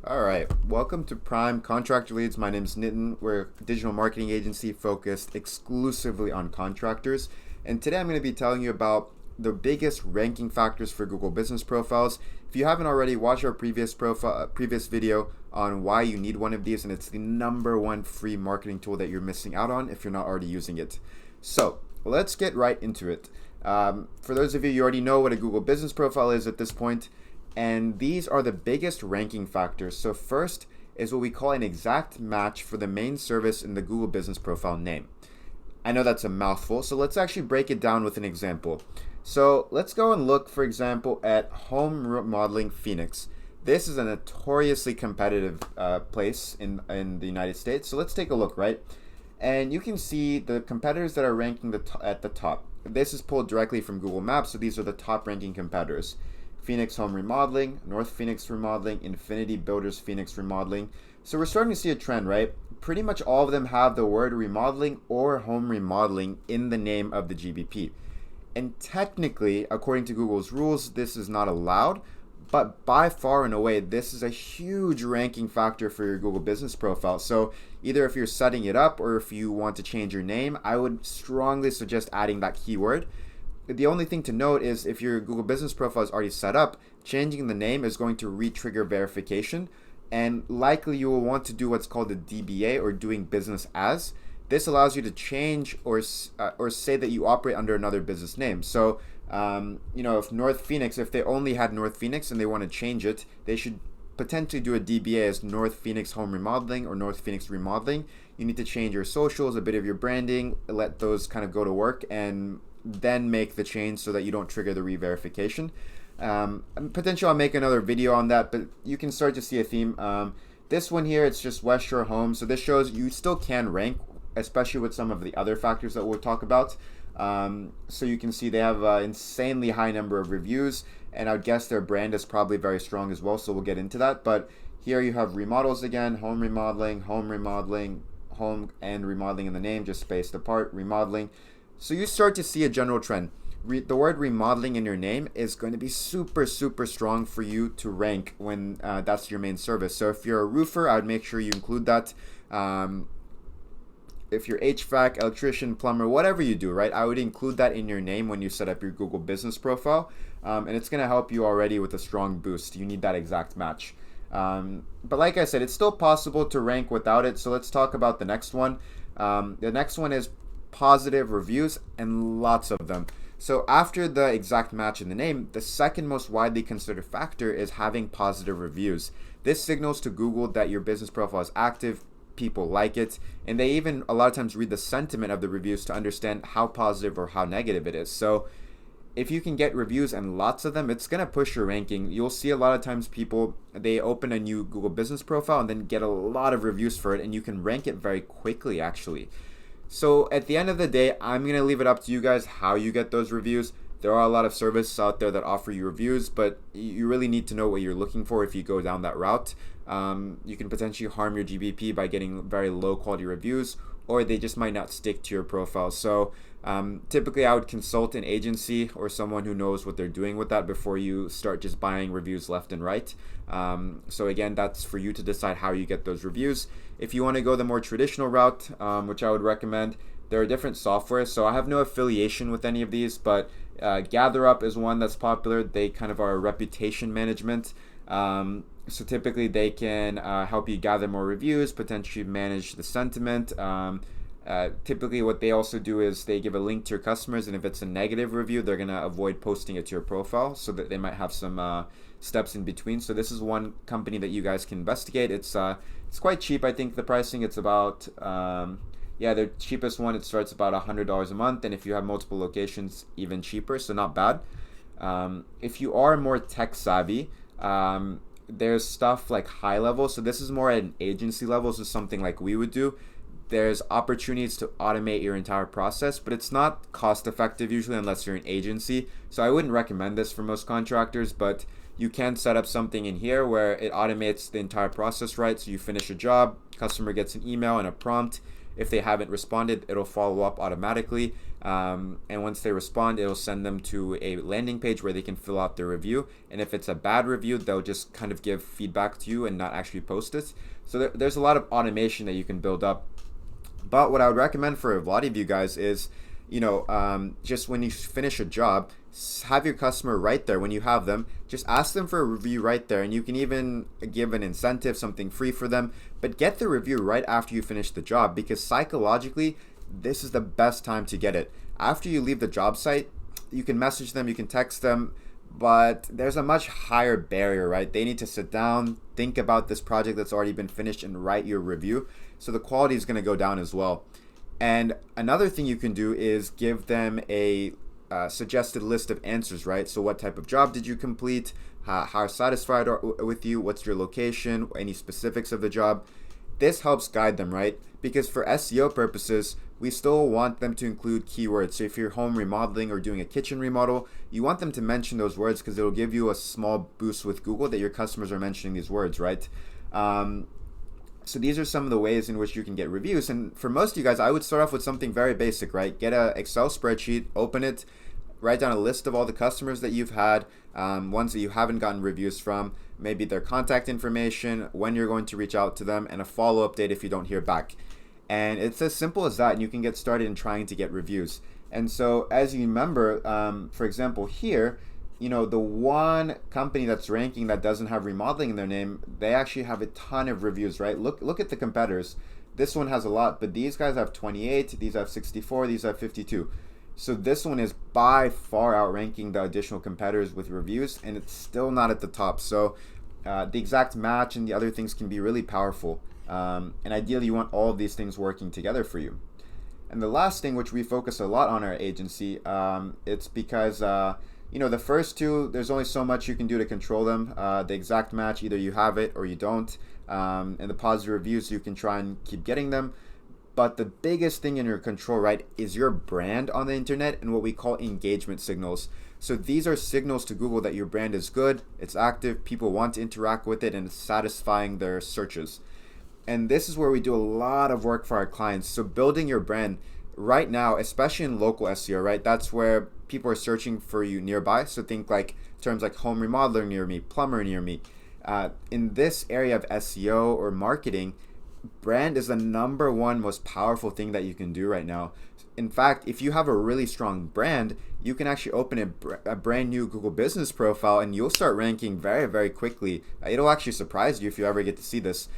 All right, welcome to Prime Contractor Leads. My name is Nitin. We're a digital marketing agency focused exclusively on contractors. And today I'm going to be telling you about the biggest ranking factors for Google Business Profiles. If you haven't already, watch our previous video on why you need one of these, and it's the number one free marketing tool that you're missing out on if you're not already using it. So let's get right into it. For those of you already know what a Google Business Profile is at this point. And these are the biggest ranking factors. So first is what we call an exact match for the main service in the Google Business Profile name. I know that's a mouthful, so let's actually break it down with an example. So let's go and look, for example, at Home Remodeling Phoenix. This is a notoriously competitive place in the United States. So let's take a look, right? And you can see the competitors that are ranking at the top. This is pulled directly from Google Maps, so these are the top ranking competitors. Phoenix Home Remodeling, North Phoenix Remodeling, Infinity Builders Phoenix Remodeling. So we're starting to see a trend, right? Pretty much all of them have the word remodeling or home remodeling in the name of the GBP. And technically, according to Google's rules, this is not allowed, but by far and away, this is a huge ranking factor for your Google Business Profile. So either if you're setting it up or if you want to change your name, I would strongly suggest adding that keyword. The only thing to note is if your Google Business Profile is already set up, changing the name is going to re-trigger verification, and likely you will want to do what's called a DBA, or doing business as. This allows you to change or say that you operate under another business name. So, if North Phoenix, if they only had North Phoenix and they want to change it, they should potentially do a DBA as North Phoenix Home Remodeling or North Phoenix Remodeling. You need to change your socials, a bit of your branding, let those kind of go to work, and then make the change so that you don't trigger the re-verification. Potentially I'll make another video on that, but you can start to see a theme. This one here, it's just West Shore Home, so this shows you still can rank, especially with some of the other factors that we'll talk about. So you can see they have an insanely high number of reviews, and I would guess their brand is probably very strong as well, so we'll get into that. But here you have remodels again, home remodeling, home and remodeling in the name, just spaced apart, remodeling. So you start to see a general trend. The word remodeling in your name is going to be super, super strong for you to rank when that's your main service. So if you're a roofer, I would make sure you include that. If you're HVAC, electrician, plumber, whatever you do, right, I would include that in your name when you set up your Google Business Profile. And it's going to help you already with a strong boost. You need that exact match. But like I said, it's still possible to rank without it. So let's talk about the next one. The next one is positive reviews, and lots of them. So after the exact match in the name, the second most widely considered factor is having positive reviews. This signals to Google that your business profile is active, people like it, and they even a lot of times read the sentiment of the reviews to understand how positive or how negative it is. So if you can get reviews and lots of them, it's going to push your ranking. You'll see a lot of times people, they open a new Google Business Profile and then get a lot of reviews for it, and you can rank it very quickly actually. So at the end of the day, I'm going to leave it up to you guys how you get those reviews. There are a lot of services out there that offer you reviews, but you really need to know what you're looking for if you go down that route. You can potentially harm your GBP by getting very low quality reviews, or they just might not stick to your profile. So typically I would consult an agency or someone who knows what they're doing with that before you start just buying reviews left and right. So again, that's for you to decide how you get those reviews. If you want to go the more traditional route, which I would recommend, there are different softwares. So I have no affiliation with any of these, but GatherUp is one that's popular. They kind of are a reputation management. So typically they can help you gather more reviews, potentially manage the sentiment. Typically what they also do is they give a link to your customers, and if it's a negative review, they're going to avoid posting it to your profile, so that they might have some steps in between. So this is one company that you guys can investigate. It's quite cheap. I think the pricing, it's about the cheapest one, it starts about $100 a month, and if you have multiple locations, even cheaper, so not bad. If you are more tech savvy, there's stuff like High Level. So this is more at an agency level, so something like we would do. There's opportunities to automate your entire process, but it's not cost effective usually unless you're an agency. So I wouldn't recommend this for most contractors, but you can set up something in here where it automates the entire process, right? So you finish a job, customer gets an email and a prompt, If they haven't responded, it'll follow up automatically. And once they respond, it'll send them to a landing page where they can fill out their review. And if it's a bad review, they'll just kind of give feedback to you and not actually post it. So there's a lot of automation that you can build up. But what I would recommend for a lot of you guys is, just when you finish a job, have your customer right there. When you have them, just ask them for a review right there, and you can even give an incentive, something free for them, but get the review right after you finish the job, because psychologically this is the best time to get it. After you leave the job site, you can message them, you can text them, but there's a much higher barrier, right? They need to sit down, think about this project that's already been finished, and write your review, so the quality is going to go down as well. And another thing you can do is give them a suggested list of answers, right? So what type of job did you complete? How satisfied are with you? What's your location? Any specifics of the job? This helps guide them, right? Because for SEO purposes, we still want them to include keywords. So if you're home remodeling or doing a kitchen remodel, you want them to mention those words, because it'll give you a small boost with Google that your customers are mentioning these words, right? So these are some of the ways in which you can get reviews. And for most of you guys, I would start off with something very basic, right? Get an Excel spreadsheet, open it, write down a list of all the customers that you've had, ones that you haven't gotten reviews from, maybe their contact information, when you're going to reach out to them, and a follow-up date if you don't hear back. And it's as simple as that, and you can get started in trying to get reviews. And so as you remember, for example, here, the one company that's ranking that doesn't have remodeling in their name, they actually have a ton of reviews, right? Look at the competitors. This one has a lot, but these guys have 28, these have 64, these have 52. So this one is by far outranking the additional competitors with reviews, and it's still not at the top. So the exact match and the other things can be really powerful. And ideally, you want all of these things working together for you. And the last thing, which we focus a lot on our agency, it's because the first two, there's only so much you can do to control them. The exact match, either you have it or you don't. And the positive reviews, you can try and keep getting them. But the biggest thing in your control, right, is your brand on the internet and what we call engagement signals. So these are signals to Google that your brand is good, it's active, people want to interact with it, and it's satisfying their searches. And this is where we do a lot of work for our clients. So building your brand right now, especially in local SEO, right, that's where people are searching for you nearby. So think like terms like home remodeler near me, plumber near me. In this area of SEO or marketing, brand is the number one most powerful thing that you can do right now. In fact, if you have a really strong brand, you can actually open a brand new Google business profile, and you'll start ranking very, very quickly. It'll actually surprise you if you ever get to see this,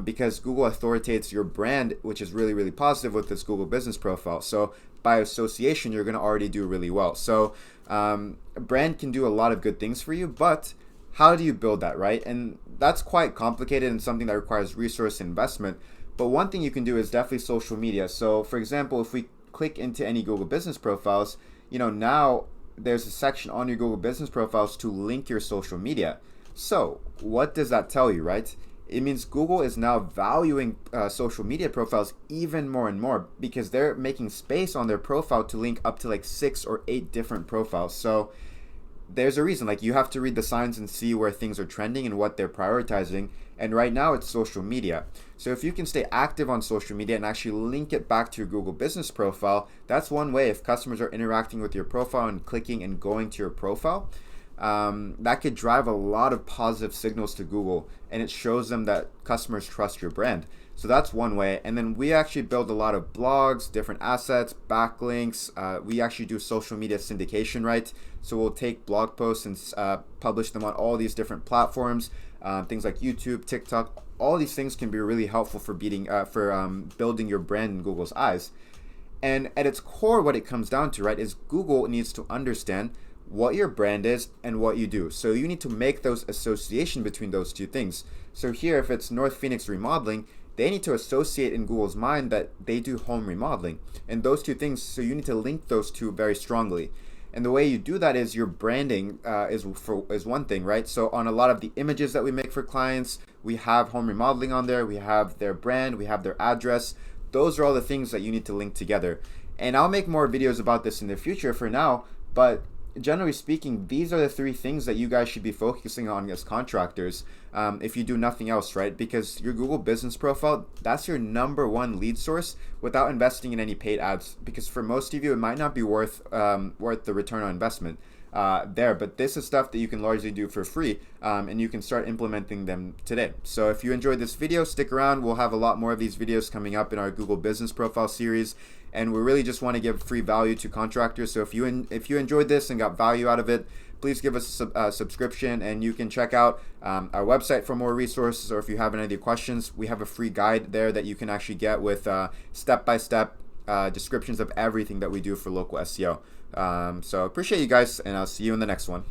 because Google authoritates your brand, which is really, really positive with this Google business profile. So by association, you're going to already do really well. So a brand can do a lot of good things for you, but how do you build that, right? And that's quite complicated and something that requires resource investment. But one thing you can do is definitely social media. So for example, if we click into any Google business profiles, now there's a section on your Google business profiles to link your social media. So what does that tell you, right? It means Google is now valuing social media profiles even more and more, because they're making space on their profile to link up to like 6 or 8 different profiles. So there's a reason, like you have to read the signs and see where things are trending and what they're prioritizing. And right now it's social media. So if you can stay active on social media and actually link it back to your Google business profile, that's one way. If customers are interacting with your profile and clicking and going to your profile, that could drive a lot of positive signals to Google, and it shows them that customers trust your brand. So that's one way. And then we actually build a lot of blogs, different assets, backlinks. We actually do social media syndication, right? So we'll take blog posts and publish them on all these different platforms, things like YouTube, TikTok. All these things can be really helpful for building your brand in Google's eyes. And at its core, what it comes down to, right, is Google needs to understand what your brand is and what you do. So you need to make those association between those two things. So here, if it's North Phoenix Remodeling, they need to associate in Google's mind that they do home remodeling. And those two things, so you need to link those two very strongly. And the way you do that is your branding is one thing, right? So on a lot of the images that we make for clients, we have home remodeling on there, we have their brand, we have their address. Those are all the things that you need to link together. And I'll make more videos about this in the future for now, but generally speaking, these are the three things that you guys should be focusing on as contractors, if you do nothing else, right? Because your Google business profile, that's your number one lead source without investing in any paid ads. Because for most of you, it might not be worth the return on investment there. But this is stuff that you can largely do for free, and you can start implementing them today. So if you enjoyed this video, stick around. We'll have a lot more of these videos coming up in our Google business profile series. And we really just want to give free value to contractors. So if you enjoyed this and got value out of it, please give us a subscription, and you can check out our website for more resources. Or if you have any other questions, we have a free guide there that you can actually get with step-by-step descriptions of everything that we do for local SEO. So appreciate you guys, and I'll see you in the next one.